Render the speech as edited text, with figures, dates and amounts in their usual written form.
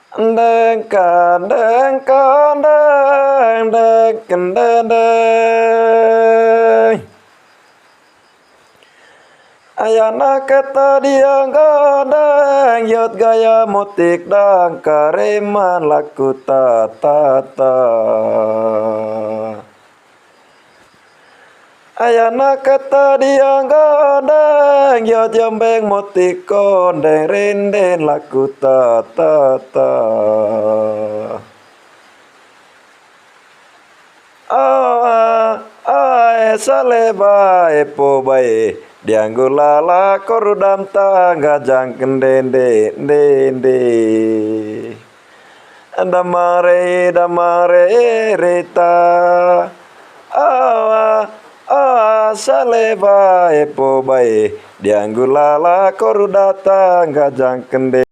Deng kandeng kandeng deng kendeng ayana kata diang gadang yot gaya motik dang kareman laku tata ayana kata diang gadang yot jombeng motik kondeng renden laku tata sale bae po bae dianggulala korudam tangga jang kendende dende damare damare reta sale bae po bae dianggulala korudam tangga jang kendende